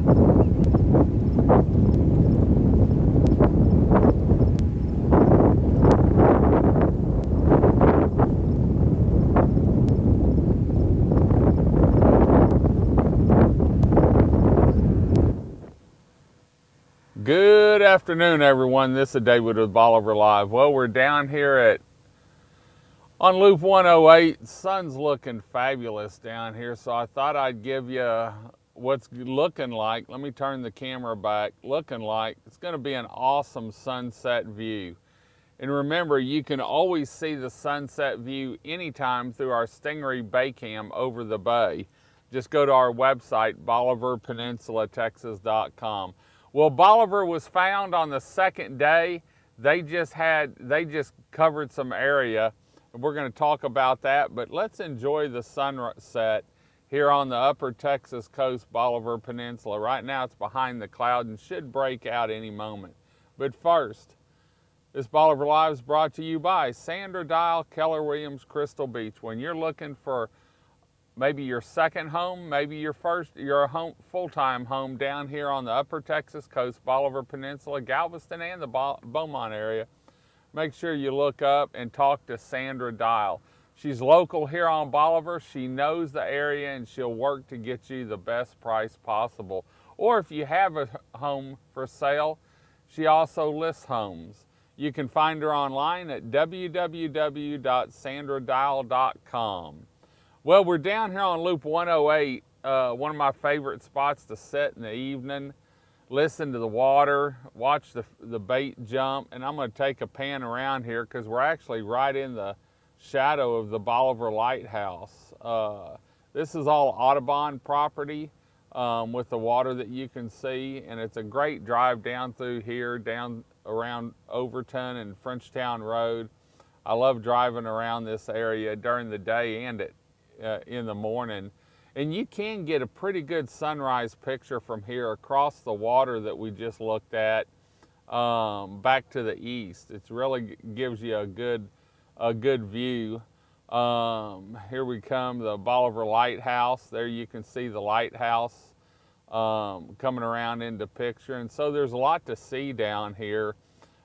Good afternoon, everyone. This is David with Bolivar Live. Well, we're down here on Loop 108. Sun's looking fabulous down here, so I thought I'd give you what's looking like. Let me turn the camera back. Looking like it's going to be an awesome sunset view. And remember, you can always see the sunset view anytime through our Stingray Baycam over the bay. Just go to our website, BolivarPeninsulaTexas.com. Well, Bolivar was found on the second day. They just covered some area, and we're going to talk about that. But let's enjoy the sunset here on the upper Texas coast, Bolivar Peninsula. Right now it's behind the cloud and should break out any moment. But first, this Bolivar Live is brought to you by Sandra Dial, Keller Williams, Crystal Beach. When you're looking for maybe your second home, maybe your home, full-time home down here on the upper Texas coast, Bolivar Peninsula, Galveston, and the Beaumont area, make sure you look up and talk to Sandra Dial. She's local here on Bolivar. She knows the area, and she'll work to get you the best price possible. Or if you have a home for sale, she also lists homes. You can find her online at www.sandradial.com. Well, we're down here on Loop 108, one of my favorite spots to sit in the evening, listen to the water, watch the bait jump, and I'm going to take a pan around here because we're actually right in the shadow of the Bolivar Lighthouse. This is all Audubon property with the water that you can see, and it's a great drive down through here, down around Overton and Frenchtown Road. I love driving around this area during the day and in the morning, and you can get a pretty good sunrise picture from here across the water that we just looked at back to the east. It really gives you a good view. Here we come, the Bolivar Lighthouse. There you can see the lighthouse coming around into picture, and so there's a lot to see down here.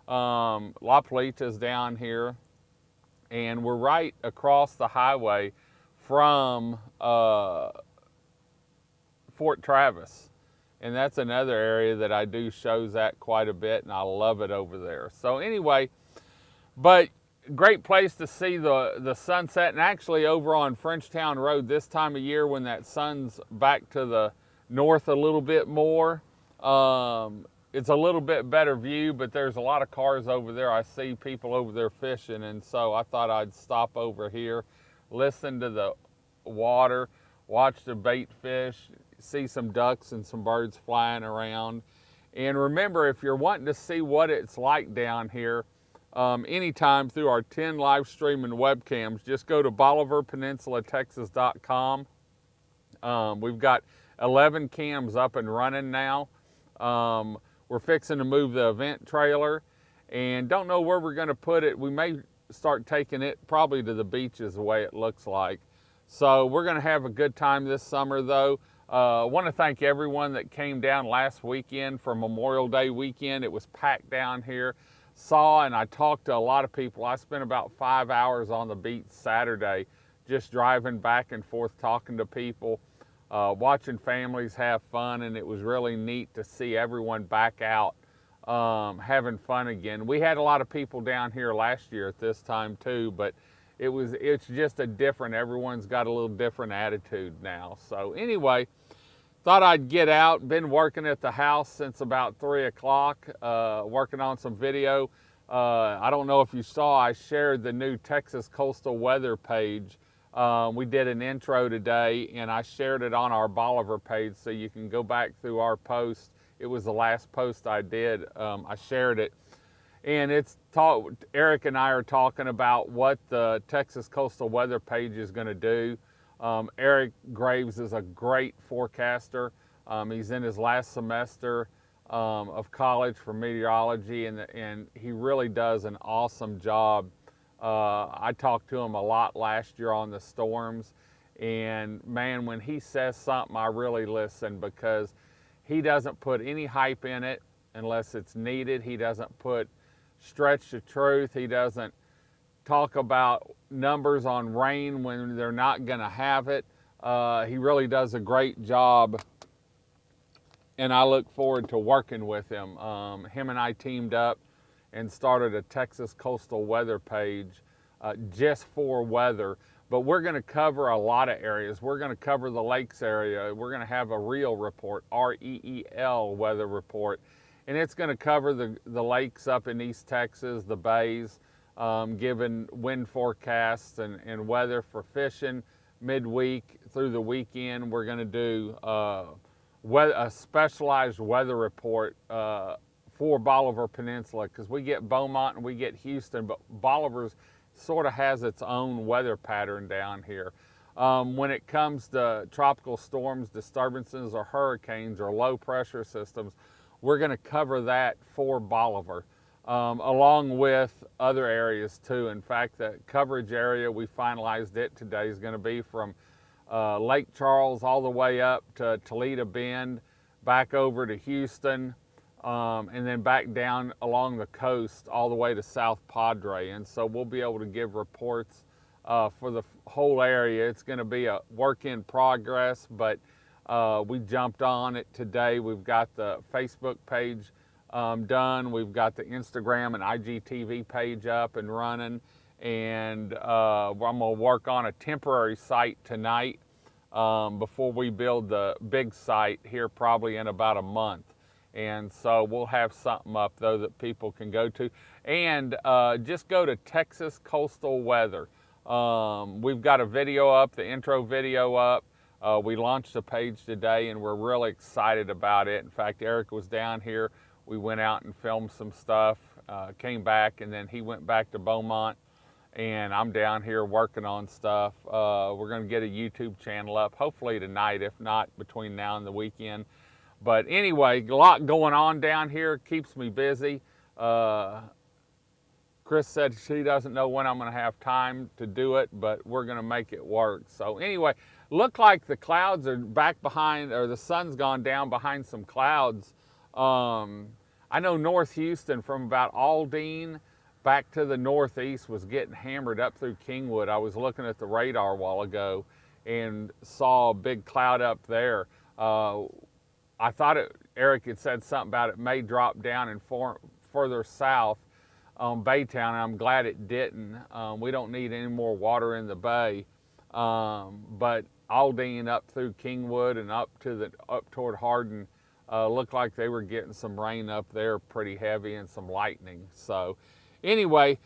La Plata's down here, and we're right across the highway from Fort Travis, and that's another area that I do shows at quite a bit, and I love it over there. So anyway, but great place to see the sunset, and actually over on Frenchtown Road this time of year when that sun's back to the north a little bit more, it's a little bit better view, but there's a lot of cars over there. I see people over there fishing, and so I thought I'd stop over here, listen to the water, watch the bait fish, see some ducks and some birds flying around. And remember, if you're wanting to see what it's like down here anytime through our 10 live streaming webcams, just go to BolivarPeninsulaTexas.com. We've got 11 cams up and running now. We're fixing to move the event trailer and don't know where we're going to put it. We may start taking it probably to the beaches the way it looks like. So we're going to have a good time this summer though. I want to thank everyone that came down last weekend for Memorial Day weekend. It was packed down here. And I talked to a lot of people. I spent about 5 hours on the beach Saturday just driving back and forth talking to people, watching families have fun, and it was really neat to see everyone back out having fun again. We had a lot of people down here last year at this time too, but it's just everyone's got a little different attitude now. So anyway, thought I'd get out. Been working at the house since about 3 o'clock, working on some video. I don't know if you saw, I shared the new Texas Coastal Weather page. We did an intro today, and I shared it on our Bolivar page, so you can go back through our post. It was the last post I did. I shared it. And Eric and I are talking about what the Texas Coastal Weather page is going to do. Eric Graves is a great forecaster. He's in his last semester of college for meteorology, and he really does an awesome job. I talked to him a lot last year on the storms, and man, when he says something, I really listen because He doesn't put any hype in it unless it's needed. He doesn't put stretch the truth. He doesn't talk about numbers on rain when they're not going to have it. He really does a great job, and I look forward to working with him. Him and I teamed up and started a Texas coastal weather page just for weather. But we're going to cover a lot of areas. We're going to cover the lakes area. We're going to have a REEL report, R-E-E-L weather report. And it's going to cover the lakes up in East Texas, the bays, giving wind forecasts and weather for fishing midweek through the weekend. We're going to do a specialized weather report for Bolivar Peninsula, because we get Beaumont and we get Houston, but Bolivar's sort of has its own weather pattern down here. When it comes to tropical storms, disturbances, or hurricanes, or low pressure systems, we're going to cover that for Bolivar, along with other areas too. In fact, the coverage area, we finalized it today, is going to be from Lake Charles all the way up to Toledo Bend, back over to Houston, and then back down along the coast all the way to South Padre. And so we'll be able to give reports for the whole area. It's going to be a work in progress, but we jumped on it today. We've got the Facebook page done. We've got the Instagram and IGTV page up and running. And I'm going to work on a temporary site tonight before we build the big site here, probably in about a month. And so we'll have something up, though, that people can go to. And just go to Texas Coastal Weather. We've got a video up, the intro video up. We launched a page today, and we're really excited about it. In fact, Eric was down here. We went out and filmed some stuff, came back, and then he went back to Beaumont. And I'm down here working on stuff. We're going to get a YouTube channel up, hopefully tonight, if not between now and the weekend. But anyway, a lot going on down here, keeps me busy. Chris said she doesn't know when I'm going to have time to do it, but we're going to make it work. So anyway, look like the clouds are back behind, or the sun's gone down behind some clouds. I know North Houston, from about Aldine back to the northeast, was getting hammered up through Kingwood. I was looking at the radar a while ago and saw a big cloud up there. I thought Eric had said something about it may drop down and further south on Baytown, and I'm glad it didn't. We don't need any more water in the bay. But Aldine up through Kingwood and up toward Hardin looked like they were getting some rain up there pretty heavy and some lightning. So anyway,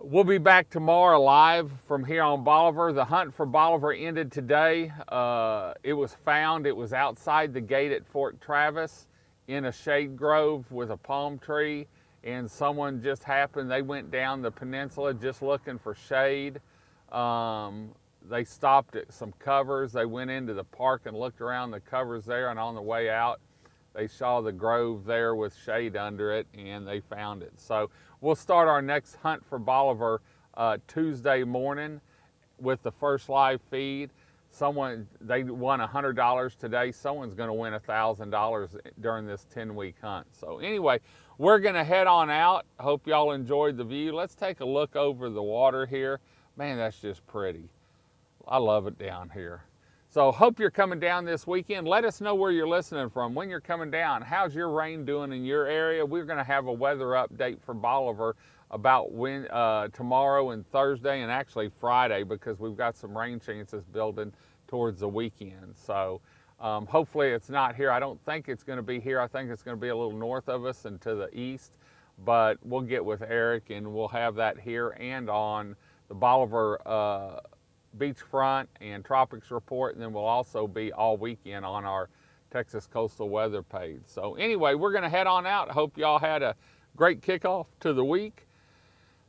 we'll be back tomorrow live from here on Bolivar. The hunt for Bolivar ended today. It was found. It was outside the gate at Fort Travis in a shade grove with a palm tree, and someone just happened. They went down the peninsula just looking for shade. They stopped at some covers. They went into the park and looked around the covers there, and on the way out, they saw the grove there with shade under it, and they found it. So we'll start our next hunt for Bolivar Tuesday morning with the first live feed. They won $100 today. Someone's going to win $1,000 during this 10-week hunt. So anyway, we're going to head on out. Hope y'all enjoyed the view. Let's take a look over the water here. Man, that's just pretty. I love it down here. So hope you're coming down this weekend. Let us know where you're listening from, when you're coming down. How's your rain doing in your area? We're going to have a weather update for Bolivar about when tomorrow and Thursday, and actually Friday, because we've got some rain chances building towards the weekend. So hopefully it's not here. I don't think it's going to be here. I think it's going to be a little north of us and to the east, but we'll get with Eric and we'll have that here and on the Bolivar beachfront and tropics report, and then we'll also be all weekend on our Texas Coastal Weather page. So anyway, we're going to head on out. Hope y'all had a great kickoff to the week.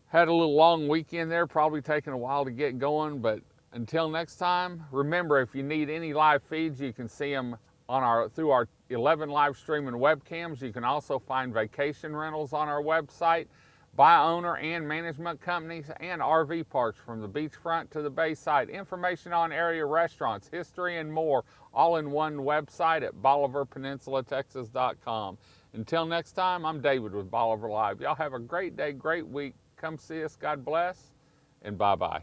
Had a little long weekend there, probably taking a while to get going, but until next time, remember, if you need any live feeds, you can see them on through our 11 live streaming webcams. You can also find vacation rentals on our website. by owner and management companies, and RV parks from the beachfront to the bayside. Information on area restaurants, history, and more, all in one website at BolivarPeninsulaTexas.com. Until next time, I'm David with Bolivar Live. Y'all have a great day, great week. Come see us. God bless, and bye-bye.